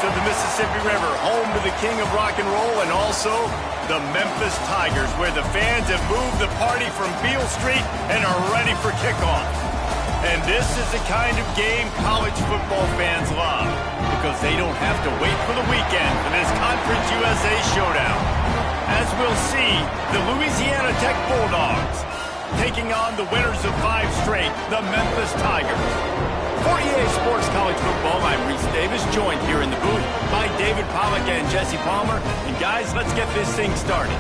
of the Mississippi River, home to the king of rock and roll and also the Memphis Tigers, where the fans have moved the party from Beale Street and are ready for kickoff. And this is the kind of game college football fans love, because they don't have to wait for the weekend for this Conference USA showdown. As we'll see, the Louisiana Tech Bulldogs taking on the winners of 5 straight, the Memphis Tigers. For EA Sports College Football, I'm Reese Davis, joined here in the booth by David Pollack and Jesse Palmer. And guys, let's get this thing started.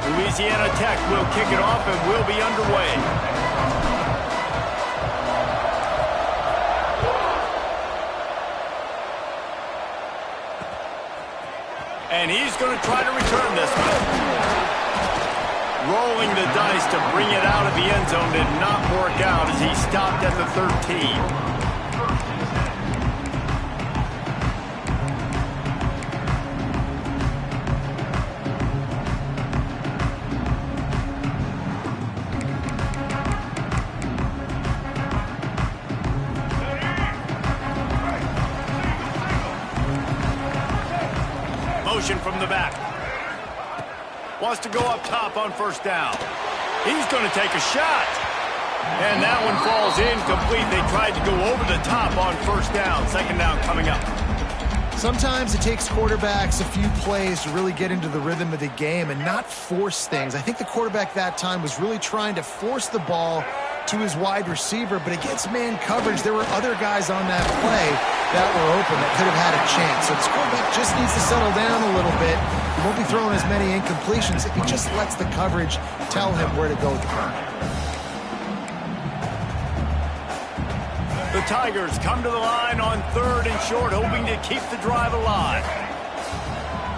Louisiana Tech will kick it off and will be underway. And he's going to try to return this one. Rolling the dice to bring it out of the end zone did not work out as he stopped at the 13. From the back. Wants to go up top on first down. He's going to take a shot. And that one falls incomplete. They tried to go over the top on first down. Second down coming up. Sometimes it takes quarterbacks a few plays to really get into the rhythm of the game and not force things. I think the quarterback that time was really trying to force the ball to his wide receiver, but against man coverage, there were other guys on that play that were open that could have had a chance. So this quarterback just needs to settle down a little bit. He won't be throwing as many incompletions if he just lets the coverage tell him where to go with the ball. The Tigers come to the line on 3rd and short, hoping to keep the drive alive.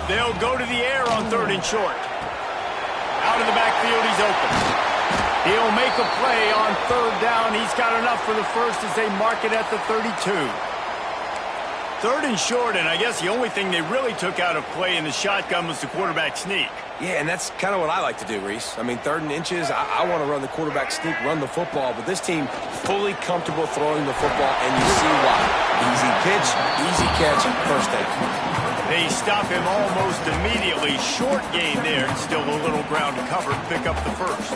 They'll go to the air on 3rd and short. Out of the backfield, he's open. He'll make a play on 3rd down. He's got enough for the first as they mark it at the 32. 3rd and short, and I guess the only thing they really took out of play in the shotgun was the quarterback sneak. Yeah, and that's kind of what I like to do, Reese. I mean, 3rd and inches, I want to run the quarterback sneak, run the football, but this team fully comfortable throwing the football, and you see why. Easy pitch, easy catch, first down. They stop him almost immediately. Short gain there, still a little ground to cover, pick up the first.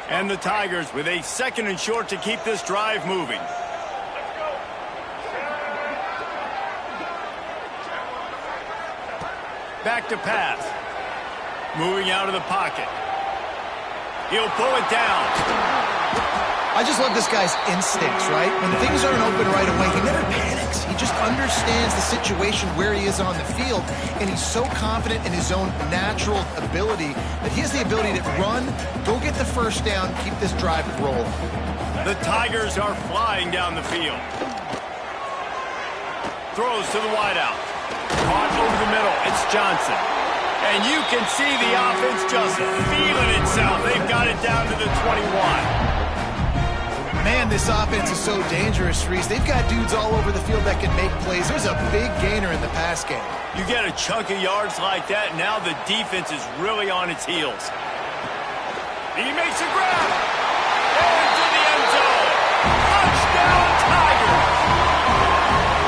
And the Tigers with a 2nd and short to keep this drive moving. Back to pass. Moving out of the pocket. He'll pull it down. I just love this guy's instincts, right? When things aren't open right away, he never panics. He just understands the situation where he is on the field, and he's so confident in his own natural ability that he has the ability to run, go get the first down, keep this drive rolling. The Tigers are flying down the field. Throws to the wideout. Caught over the middle. It's Johnson. And you can see the offense just feeling itself. They've got it down to the 21. Man, this offense is so dangerous, Reese. They've got dudes all over the field that can make plays. There's a big gainer in the pass game. You get a chunk of yards like that, now the defense is really on its heels. He makes a grab. Into the end zone. Touchdown, Tigers.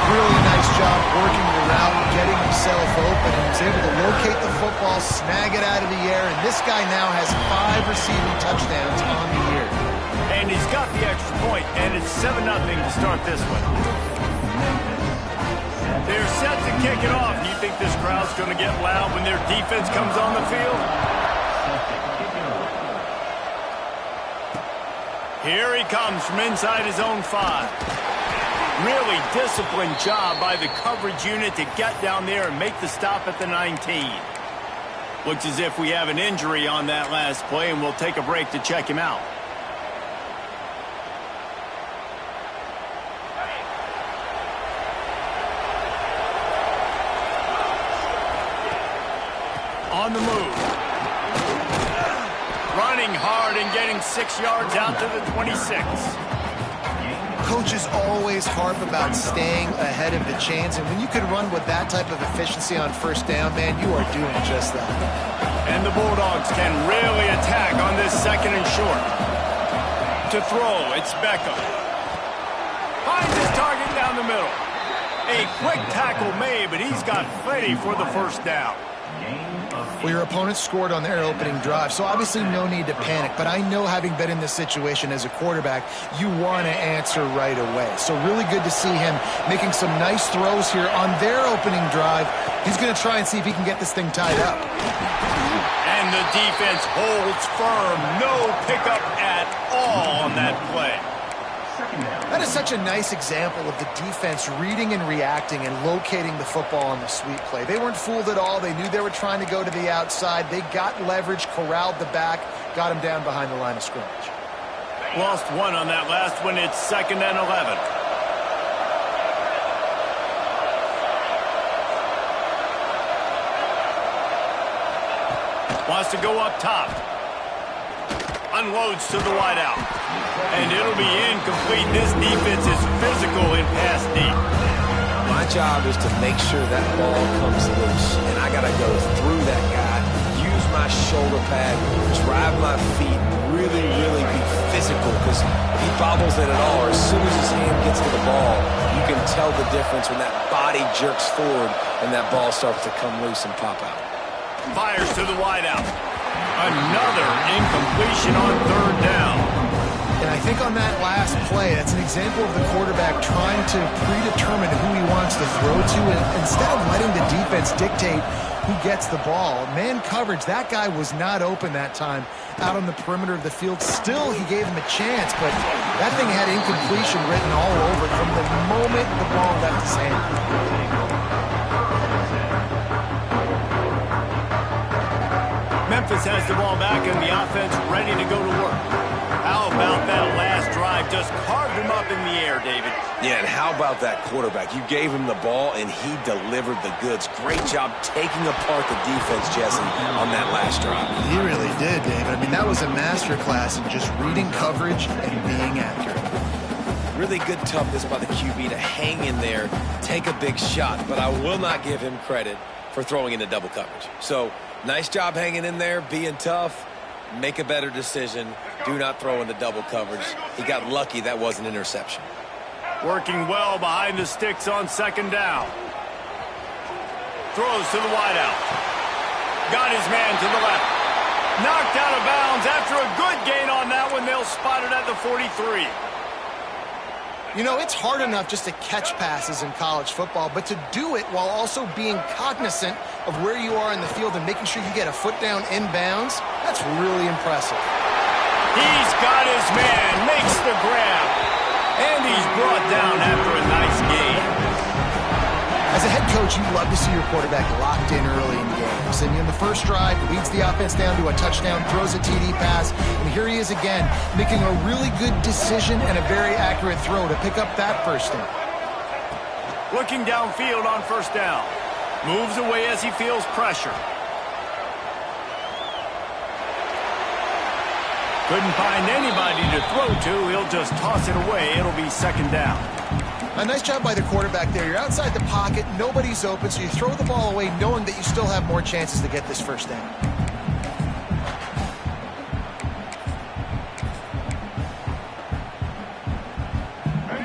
Really nice job working the route, getting himself open, and was able to locate the football, snag it out of the air, and this guy now has 5 receiving touchdowns on the year. And he's got the extra point, and it's 7-0 to start this one. They're set to kick it off. Do you think this crowd's going to get loud when their defense comes on the field? Here he comes from inside his own 5. Really disciplined job by the coverage unit to get down there and make the stop at the 19. Looks as if we have an injury on that last play, and we'll take a break to check him out. On the move. Running hard and getting 6 yards out to the 26. coaches always harp about staying ahead of the chains, and when you can run with that type of efficiency on first down, man, you are doing just that. And the Bulldogs can really attack on this second and short. To throw, it's Beckham. Finds his target down the middle. A quick tackle made, but he's got plenty for the first down. Well, your opponent scored on their opening drive, so obviously no need to panic. But I know, having been in this situation as a quarterback, you want to answer right away. So really good to see him making some nice throws here on their opening drive. He's going to try and see if he can get this thing tied up. And the defense holds firm. No pickup at all on that play. That is such a nice example of the defense reading and reacting and locating the football on the sweep play. They weren't fooled at all. They knew they were trying to go to the outside. They got leverage, corralled the back, got him down behind the line of scrimmage. Lost one on that last one. It's 2nd and 11. Wants to go up top. Unloads to the wideout. And it'll be incomplete. This defense is physical in pass deep. My job is to make sure that ball comes loose, and I got to go through that guy, use my shoulder pad, drive my feet, really be physical, because if he bobbles it at all, or as soon as his hand gets to the ball, you can tell the difference when that body jerks forward and that ball starts to come loose and pop out. Fires to the wideout. Another incompletion on 3rd down. And I think on that last play, that's an example of the quarterback trying to predetermine who he wants to throw to, and instead of letting the defense dictate who gets the ball. Man coverage, that guy was not open that time out on the perimeter of the field. Still, he gave him a chance, but that thing had incompletion written all over it from the moment the ball left his hand. Memphis has the ball back and the offense ready to go to work. How about that last drive? Just carved him up in the air, David. Yeah, and how about that quarterback? You gave him the ball, and he delivered the goods. Great job taking apart the defense, Jesse, on that last drive. He really did, David. I mean, that was a masterclass in just reading coverage and being accurate. Really good toughness by the QB to hang in there, take a big shot, but I will not give him credit for throwing into double coverage. So, nice job hanging in there, being tough. Make a better decision. Do not throw in the double coverage. He got lucky that was an interception. Working well behind the sticks on 2nd down. Throws to the wideout. Got his man to the left. Knocked out of bounds after a good gain on that one. They'll spot it at the 43. You know, it's hard enough just to catch passes in college football, but to do it while also being cognizant of where you are in the field and making sure you get a foot down inbounds, that's really impressive. He's got his man, makes the grab, and he's brought down after a nice gain. As a head coach, you love to see your quarterback locked in early in games. And in the first drive, leads the offense down to a touchdown, throws a TD pass, and here he is again, making a really good decision and a very accurate throw to pick up that first down. Looking downfield on 1st down. Moves away as he feels pressure. Couldn't find anybody to throw to. He'll just toss it away. It'll be 2nd down. A nice job by the quarterback there. You're outside the pocket, nobody's open, so you throw the ball away knowing that you still have more chances to get this first down.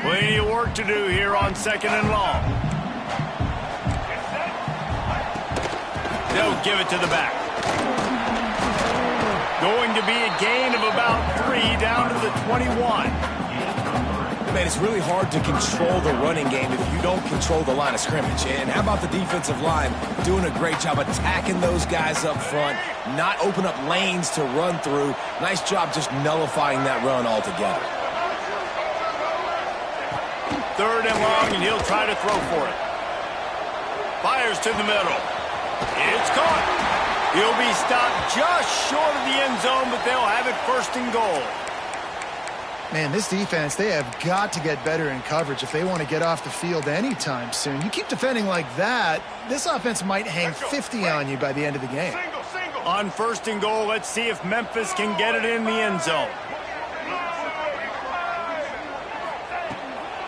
Plenty of work to do here on 2nd and long. They'll give it to the back. Going to be a gain of about 3 down to the 21. Man, it's really hard to control the running game if you don't control the line of scrimmage. And how about the defensive line doing a great job attacking those guys up front, not open up lanes to run through. Nice job just nullifying that run altogether. 3rd and long, and he'll try to throw for it. Fires to the middle. It's caught. He'll be stopped just short of the end zone, but they'll have it 1st and goal. Man, this defense, they have got to get better in coverage if they want to get off the field anytime soon. You keep defending like that, this offense might hang 50 on you by the end of the game. On 1st and goal, let's see if Memphis can get it in the end zone.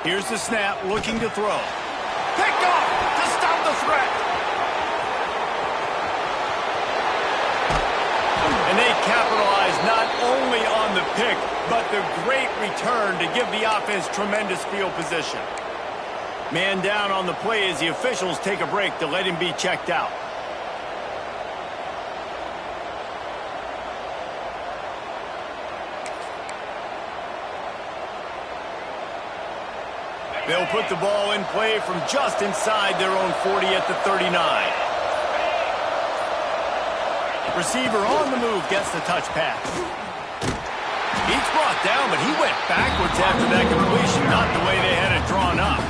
Here's the snap, looking to throw. Picked off to stop the threat. And they capitalize not only on the pick, but the great return to give the offense tremendous field position. Man down on the play as the officials take a break to let him be checked out. They'll put the ball in play from just inside their own 40 at the 39. Receiver on the move gets the touch pass. He's brought down, but he went backwards after that completion, not the way they had it drawn up.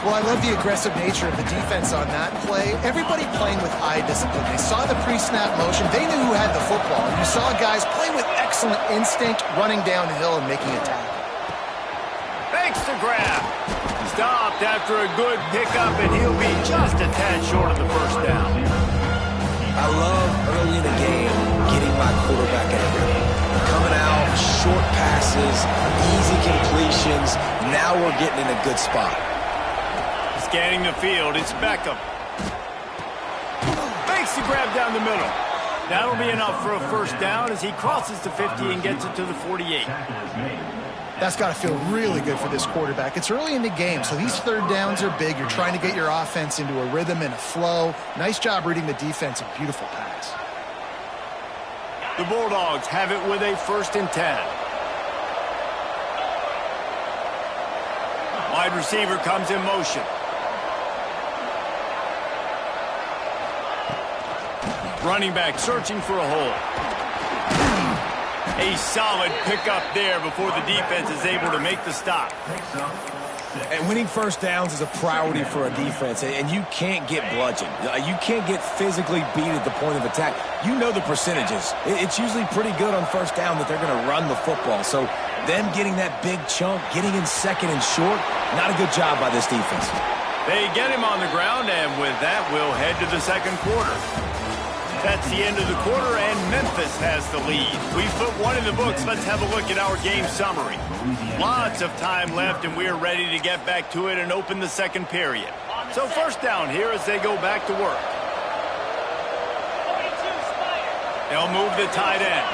Well, I love the aggressive nature of the defense on that play. Everybody playing with eye discipline. They saw the pre-snap motion. They knew who had the football. You saw guys playing with excellent instinct, running downhill and making a tackle. Fakes the grab. Stopped after a good pickup, and he'll be just a tad short of the first down. I love early in the game getting my quarterback in a rhythm. Coming out, short passes, easy completions. Now we're getting in a good spot. Scanning the field, it's Beckham. Makes the grab down the middle. That'll be enough for a first down as he crosses the 50 and gets it to the 48. That's got to feel really good for this quarterback. It's early in the game, so these third downs are big. You're trying to get your offense into a rhythm and a flow. Nice job reading the defense. A beautiful pass. The Bulldogs have it with a 1st and 10. Wide receiver comes in motion. Running back searching for a hole. A solid pickup there before the defense is able to make the stop. And winning first downs is a priority for a defense, and you can't get bludgeoned. You can't get physically beat at the point of attack. You know the percentages. It's usually pretty good on first down that they're going to run the football. So them getting that big chunk, getting in second and short, not a good job by this defense. They get him on the ground, and with that, we'll head to the second quarter. That's the end of the quarter, and Memphis has the lead. We've put one in the books. Let's have a look at our game summary. Lots of time left, and we're ready to get back to it and open the second period. So first down here as they go back to work. They'll move the tight end.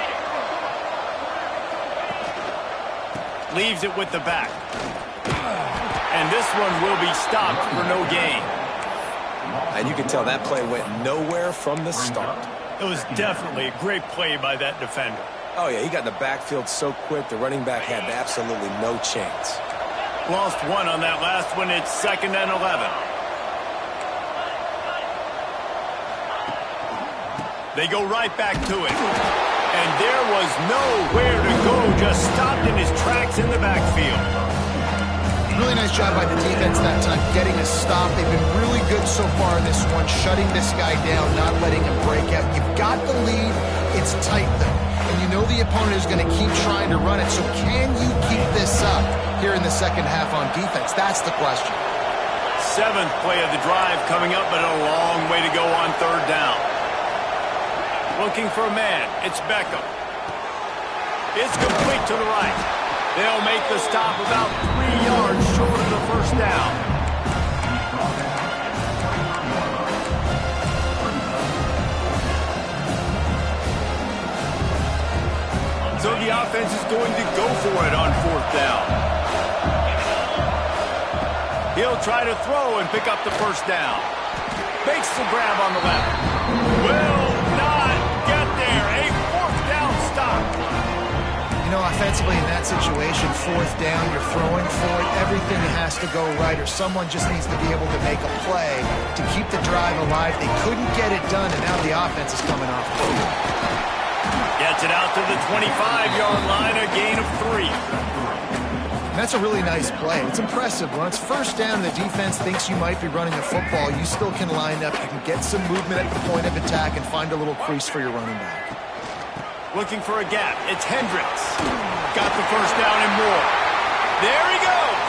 Leaves it with the back. And this one will be stopped for no gain. And you can tell that play went nowhere from the start. It was definitely a great play by that defender. Oh, yeah, he got in the backfield so quick, the running back had absolutely no chance. Lost one on that last one. It's 2nd and 11. They go right back to it. And there was nowhere to go, just stopped in his tracks in the backfield. Really nice job by the defense that time, getting a stop. They've been really good so far in this one, shutting this guy down, not letting him break out. You've got the lead. It's tight, though. And you know the opponent is going to keep trying to run it. So can you keep this up here in the second half on defense? That's the question. 7th play of the drive coming up, but a long way to go on third down. Looking for a man. It's Beckham. It's complete to the right. They'll make the stop about 3 yards short of the first down. So the offense is going to go for it on 4th down. He'll try to throw and pick up the first down. Makes the grab on the left. Will not get there. A 4th down stop. You know, offensively in that situation, 4th down, you're throwing for it. Everything has to go right, or someone just needs to be able to make a play to keep the drive alive. They couldn't get it done, and now the offense is coming off. Gets it out to the 25-yard line, a gain of 3. And that's a really nice play. It's impressive. When it's first down, the defense thinks you might be running the football. You still can line up. You can get some movement at the point of attack and find a little crease for your running back. Looking for a gap. It's Hendricks. Got the first down and more. There he goes.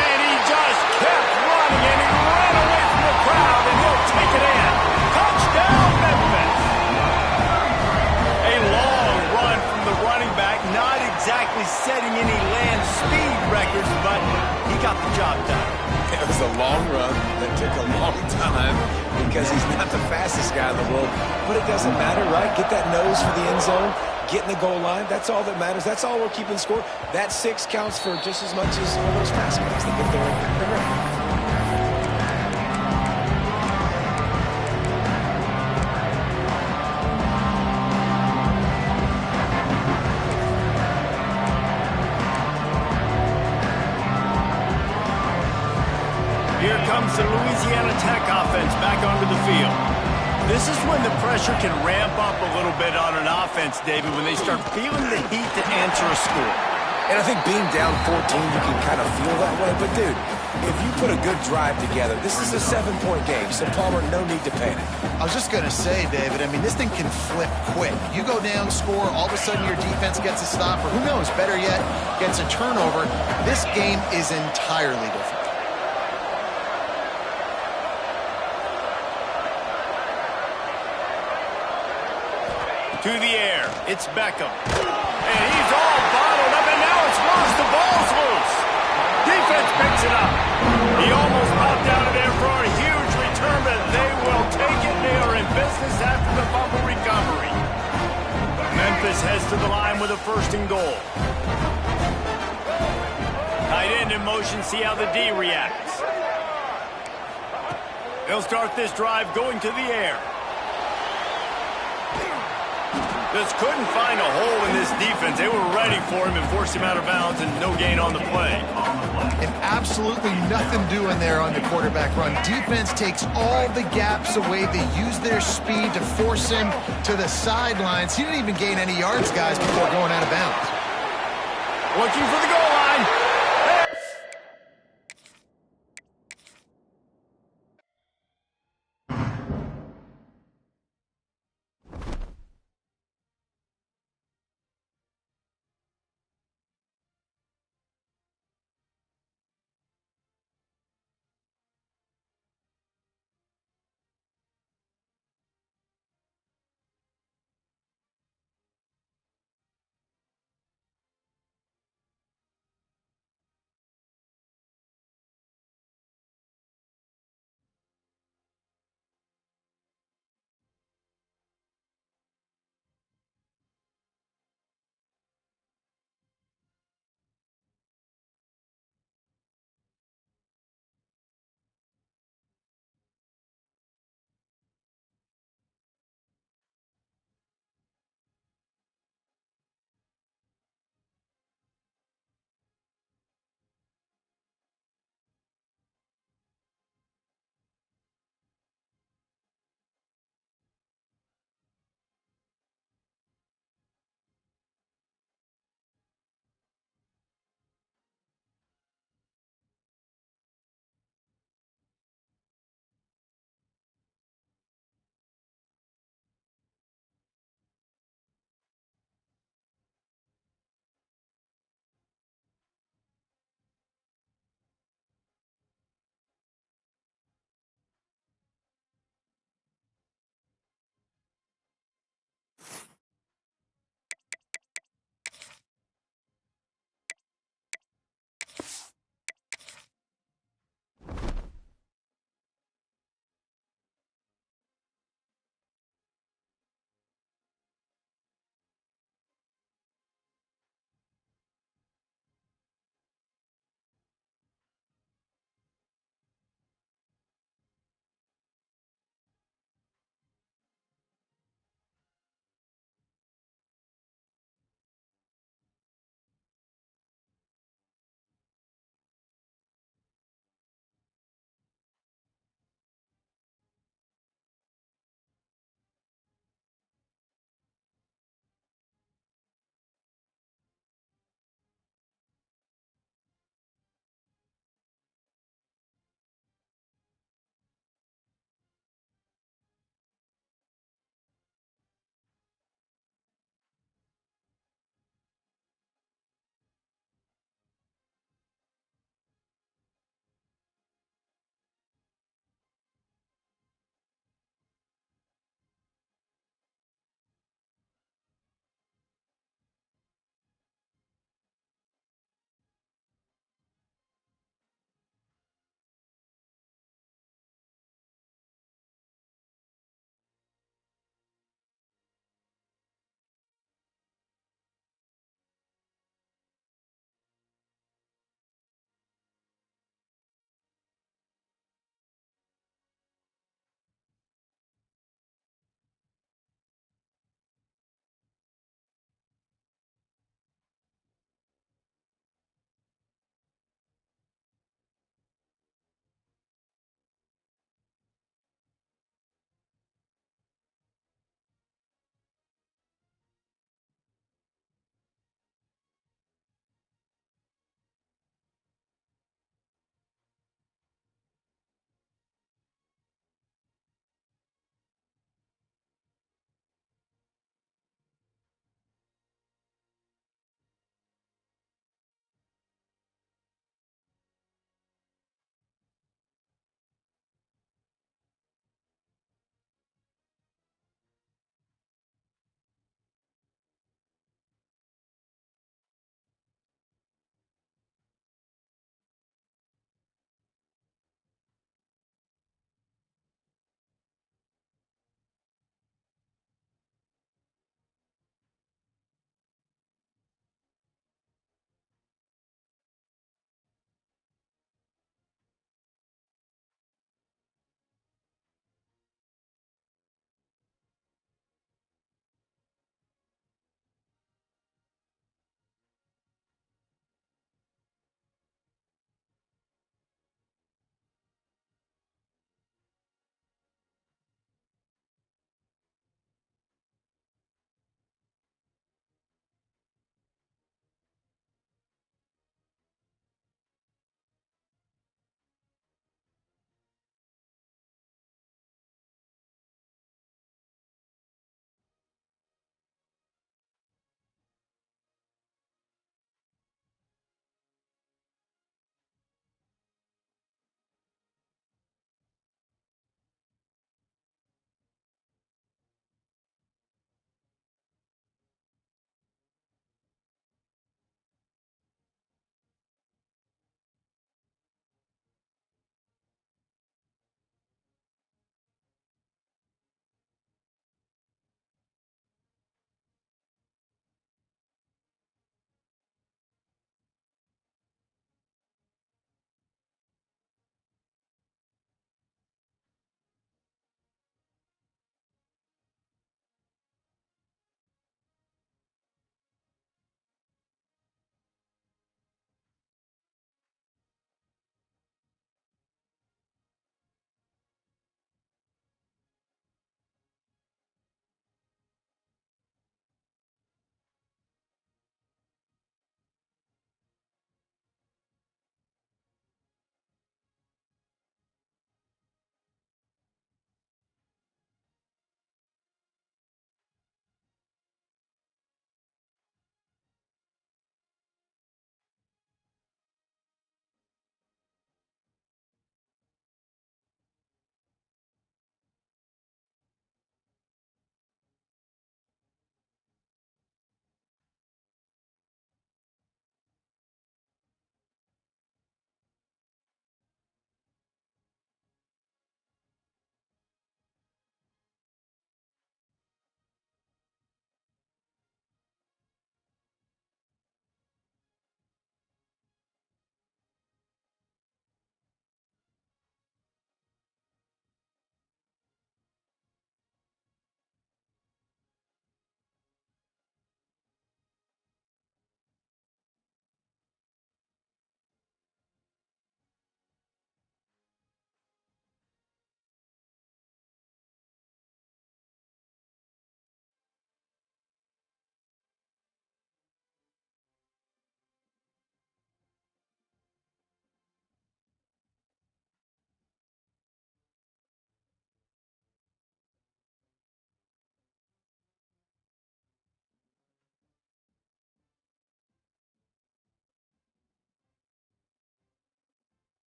And he just kept running, and he ran away from the crowd, and he'll take it in. Touchdown, Memphis. A long run from the because he's not the fastest guy in the world. But it doesn't matter, right? Get that nose for the end zone. Get in the goal line. That's all that matters. That's all we're keeping score. That 6 counts for just as much as all those pass guys. They get they're ready. Here comes the Louisiana Tech offense back onto the field. This is when the pressure can ramp up a little bit on an offense, David, when they start feeling the heat to answer a score. And I think being down 14, you can kind of feel that way. But, dude, if you put a good drive together, this is a 7-point game. So, Palmer, no need to panic. I was just going to say, David, I mean, this thing can flip quick. You go down, score, all of a sudden your defense gets a stop, or who knows, better yet, gets a turnover. This game is entirely different. To the air, it's Beckham. And he's all bottled up, and now it's worse. The ball's loose. Defense picks it up. He almost popped out of there for a huge return, but they will take it. They are in business after the fumble recovery. Memphis heads to the line with a 1st and goal. Tight end in motion, see how the D reacts. They'll start this drive going to the air. Just couldn't find a hole in this defense. They were ready for him and forced him out of bounds, and no gain on the play. And absolutely nothing doing there on the quarterback run. Defense takes all the gaps away. They use their speed to force him to the sidelines. He didn't even gain any yards, guys, before going out of bounds. Looking for the goal